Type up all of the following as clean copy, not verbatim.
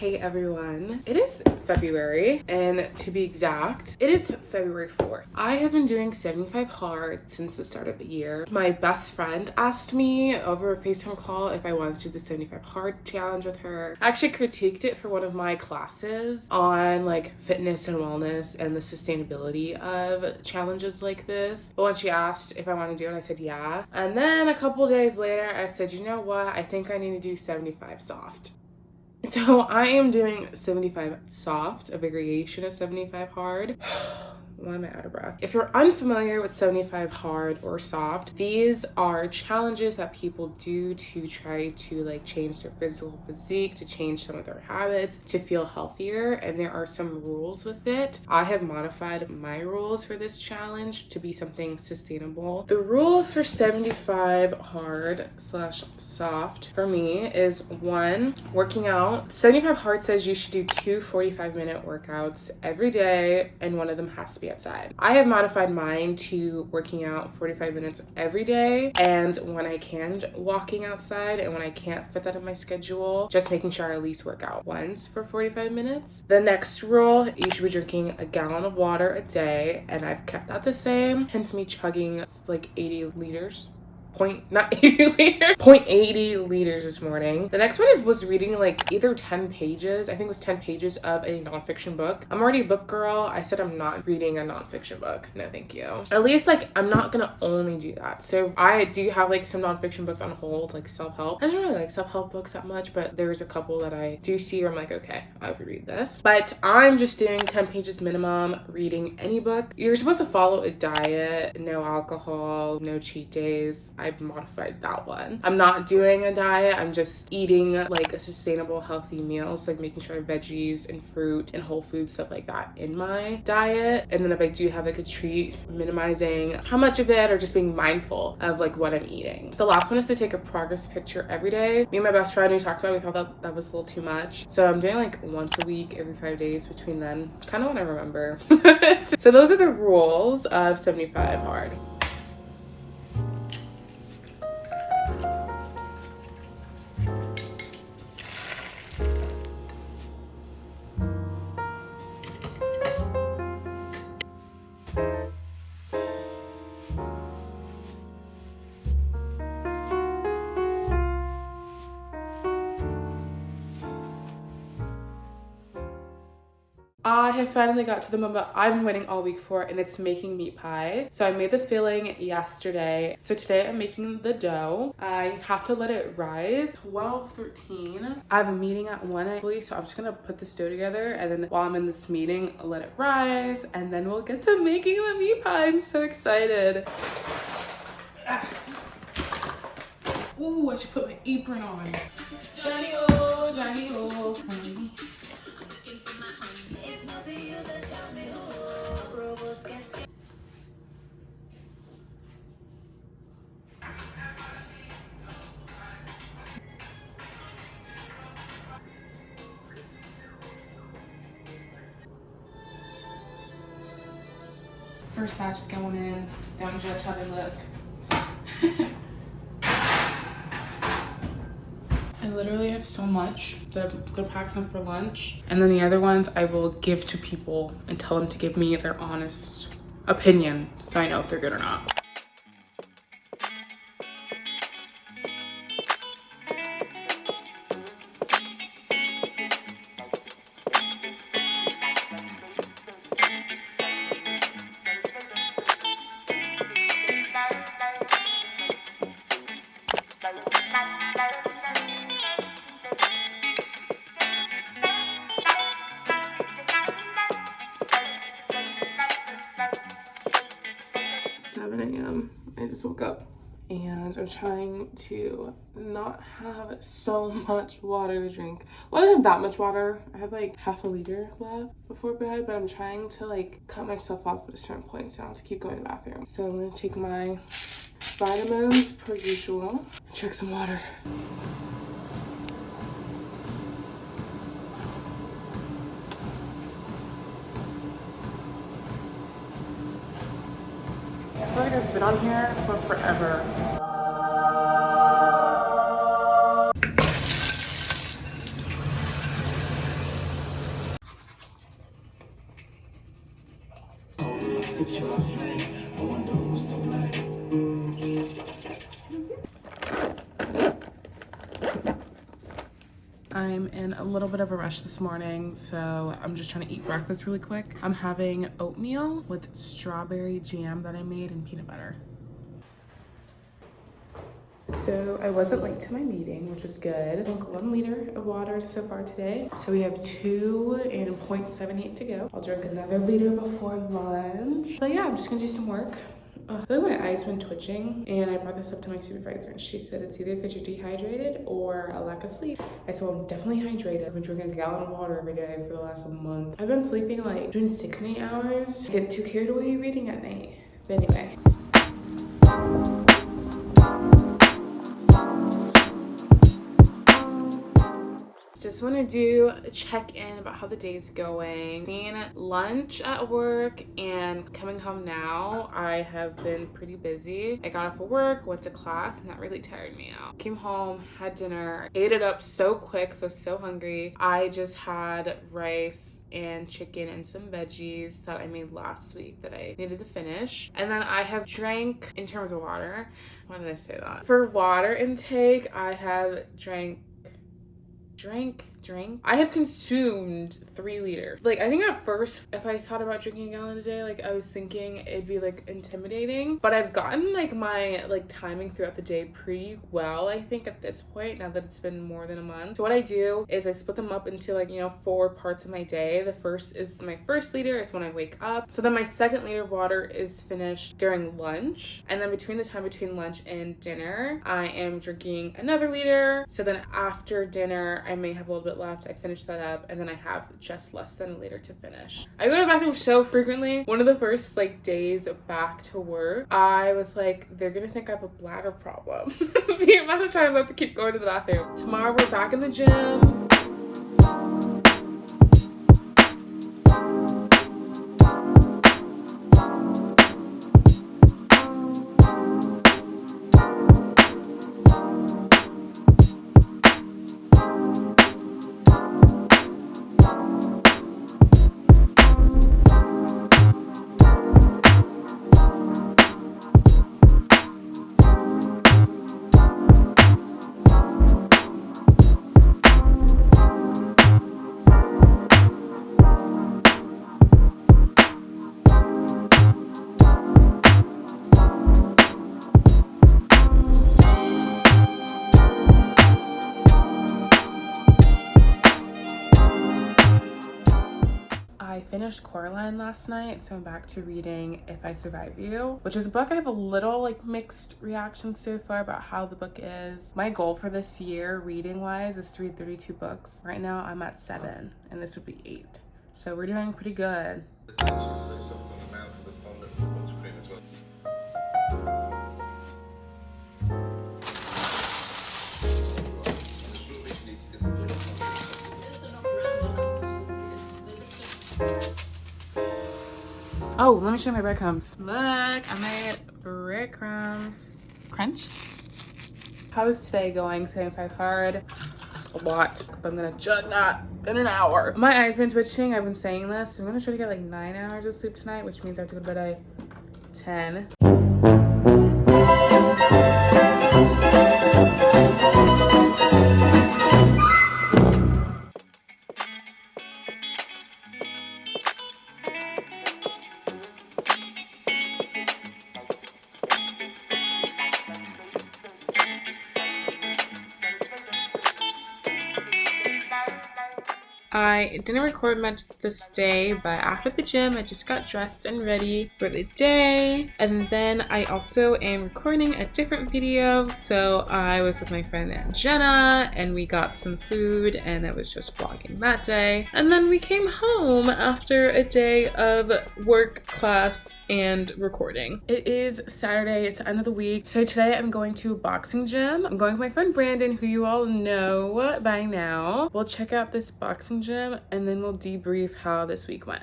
Hey everyone, it is February, and to be exact, it is February 4th. I have been doing 75 hard since the start of the year. My best friend asked me over a FaceTime call if I wanted to do the 75 hard challenge with her. I actually critiqued it for one of my classes on like fitness and wellness and the sustainability of challenges like this. But when she asked if I wanted to do it, I said yeah. And then a couple days later, I said, you know what? I think I need to do 75 soft. So I am doing 75 soft, a variation of 75 hard. Why am I out of breath? If you're unfamiliar with 75 hard or soft, these are challenges that people do to try to like change their physical physique, to change some of their habits, to feel healthier, and there are some rules with it. I have modified my rules for this challenge to be something sustainable. The rules for 75 hard slash soft for me is 1, working out. 75 hard says you should do 2 45-minute workouts every day, and one of them has to be outside. I have modified mine to working out 45 minutes every day, and when I can, walking outside, and when I can't fit that in my schedule, just making sure I at least work out once for 45 minutes. The next rule, you should be drinking a gallon of water a day, and I've kept that the same, hence me chugging like 80 liters. 0.80 liters this morning. The next one was reading like either 10 pages. I think it was 10 pages of a nonfiction book. I'm already a book girl. I said I'm not reading a nonfiction book. No, thank you. At least like I'm not gonna only do that. So I do have like some nonfiction books on hold, like self-help. I don't really like self-help books that much, but there's a couple that I do see where I'm like, okay, I'll read this. But I'm just doing 10 pages minimum, reading any book. You're supposed to follow a diet, no alcohol, no cheat days. I've modified that one. I'm not doing a diet. I'm just eating like a sustainable, healthy meals, like making sure I have veggies and fruit and whole food stuff like that in my diet. And then if I do have like a treat, minimizing how much of it or just being mindful of like what I'm eating. The last one is to take a progress picture every day. Me and my best friend, we talked about it, we thought that was a little too much. So I'm doing like once a week, every 5 days between then. Kind of what I remember. So those are the rules of 75 hard. I have finally got to the moment I've been waiting all week for, and it's making meat pie. So I made the filling yesterday. So today I'm making the dough. I have to let it rise. 12:13. I have a meeting at 1 actually, so I'm just gonna put this dough together, and then while I'm in this meeting, I'll let it rise, and then we'll get to making the meat pie. I'm so excited. Ooh, I should put my apron on. Johnny oh, Johnny oh. First batch is going in. Don't judge how they look. I literally have so much that I'm gonna pack some for lunch. And then the other ones I will give to people and tell them to give me their honest opinion so I know if they're good or not. I just woke up and I'm trying to not have so much water to drink. Well, I don't have that much water. I have like half a liter left before bed, but I'm trying to like cut myself off at a certain point so I don't have to keep going to the bathroom. So I'm gonna take my vitamins per usual, check some water. I feel like I've been on here for forever. I'm in a little bit of a rush this morning, so I'm just trying to eat breakfast really quick. I'm having oatmeal with strawberry jam that I made and peanut butter. So I wasn't late to my meeting, which is good. I drank 1 liter of water so far today. So we have 2 and 0.78 to go. I'll drink another liter before lunch. But yeah, I'm just gonna do some work. I feel like my eyes been twitching, and I brought this up to my supervisor, and she said it's either because you're dehydrated or a lack of sleep. I said, well, I'm definitely hydrated. I've been drinking a gallon of water every day for the last month. I've been sleeping like between 6 and 8 hours. I get too carried away reading at night. But anyway. Just want to do a check-in about how the day's going. Being at lunch at work and coming home now, I have been pretty busy. I got off of work, went to class, and that really tired me out. Came home, had dinner, ate it up so quick, so I was so hungry. I just had rice and chicken and some veggies that I made last week that I needed to finish. And then I have drank, in terms of water, why did I say that? For water intake, I have drank. I have consumed 3 liters. Like, I think at first, if I thought about drinking a gallon a day, like, I was thinking it'd be, like, intimidating. But I've gotten, like, my, like, timing throughout the day pretty well, I think, at this point, now that it's been more than a month. So what I do is I split them up into, like, 4 parts of my day. The first is my first liter is when I wake up. So then my second liter of water is finished during lunch. And then between the time between lunch and dinner, I am drinking another liter. So then after dinner, I may have a little bit left. I finish that up, and then I have just less than a liter to finish. I go to the bathroom so frequently. One of the first days back to work, I was like, they're gonna think I have a bladder problem. The amount of times I have to keep going to the bathroom. Tomorrow we're back in the gym. I finished Coraline last night, so I'm back to reading If I Survive You, which is a book I have a little mixed reactions so far about how the book is. My goal for this year, reading wise, is to read 32 books. Right now I'm at 7, and this would be 8. So we're doing pretty good. The tension so soft on the mouth of the fondant for the buttercream as well. Oh, let me show you my breadcrumbs. Look, I made breadcrumbs. Crunch. How's today going? 75 hard. A lot. But I'm gonna jug that in an hour. My eyes been twitching. I've been saying this. So I'm gonna try to get 9 hours of sleep tonight, which means I have to go to bed at 10. I didn't record much this day, but after the gym, I just got dressed and ready for the day. And then I also am recording a different video. So I was with my friend Aunt Jenna, and we got some food, and I was just vlogging that day. And then we came home after a day of work, class, and recording. It is Saturday, it's the end of the week. So today I'm going to a boxing gym. I'm going with my friend Brandon, who you all know by now. We'll check out this boxing gym, and then we'll debrief how this week went.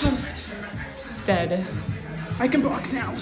Post. Dead. I can box now.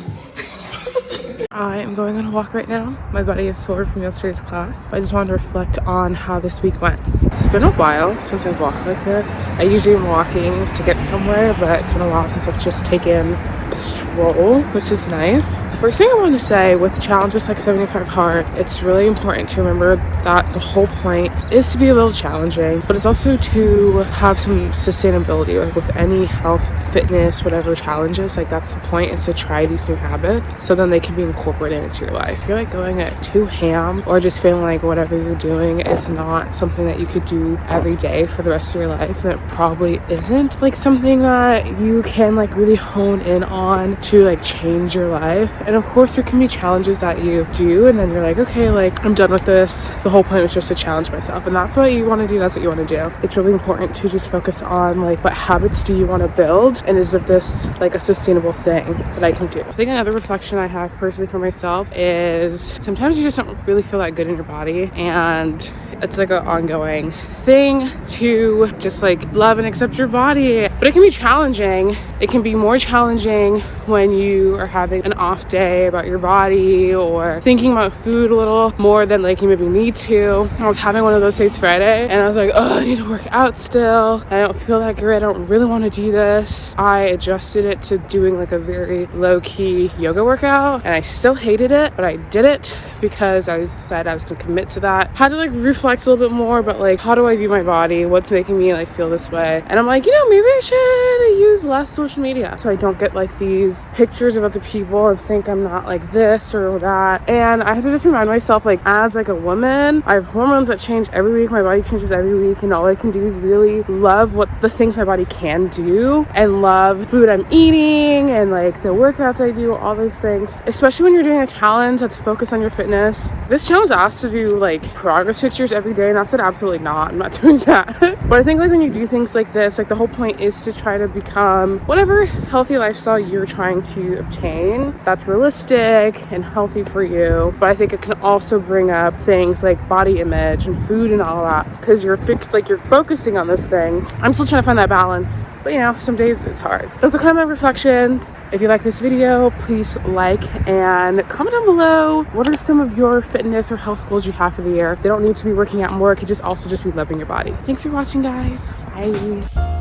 I am going on a walk right now. My body is sore from yesterday's class. I just wanted to reflect on how this week went. It's been a while since I've walked like this. I usually am walking to get somewhere, but it's been a while since I've just taken a stroll, which is nice. The first thing I wanted to say with challenges like 75 hard, it's really important to remember that the whole point is to be a little challenging, but it's also to have some sustainability. Like with any health, fitness, whatever challenges, like that's the point, is to try these new habits so then they can be incorporated into your life. If you're like going at too ham or just feeling like whatever you're doing is not something that you could do every day for the rest of your life, then it probably isn't like something that you can like really hone in on to like change your life. And of course there can be challenges that you do and then you're like, okay, like I'm done with this. The whole point was just to challenge myself, and that's what you want to do. That's what you want to do. It's really important to just focus on like what habits do you want to build, and is this like a sustainable thing that I can do. I think another reflection I have personally for myself is sometimes you just don't really feel that good in your body, and it's like an ongoing thing to just like love and accept your body. But it can be challenging. It can be more challenging when you are having an off day about your body or thinking about food a little more than like you maybe need to. I was having one of those days Friday and I was like, oh, I need to work out still. I don't feel that great. I don't really want to do this. I adjusted it to doing like a very low-key yoga workout, and I still hated it, but I did it because I said I was going to commit to that. Had to like reflect a little bit more, but like, how do I view my body? What's making me like feel this way? And I'm like, you know, maybe I should use less social media so I don't get like these pictures of other people and think I'm not like this or that. And I have to just remind myself, like, as like a woman, I have hormones that change every week. My body changes every week, and all I can do is really love what the things my body can do and love food I'm eating and like the workouts I do, all those things. Especially when you're doing a challenge that's focused on your fitness. This challenge asks to do like progress pictures every day, and I said absolutely not. I'm not doing that. But I think like when you do things like this, like the whole point is to try to become whatever healthy lifestyle you're trying to obtain that's realistic and healthy for you. But I think it can also bring up things like body image and food and all that, because you're fixed, like you're focusing on those things. I'm still trying to find that balance, but you know, some days it's hard. Those are kind of my reflections. If you like this video, please like and comment down below what are some of your fitness or health goals you have for the year. They don't need to be working out more. It could just also just be loving your body. Thanks for watching, guys. Bye.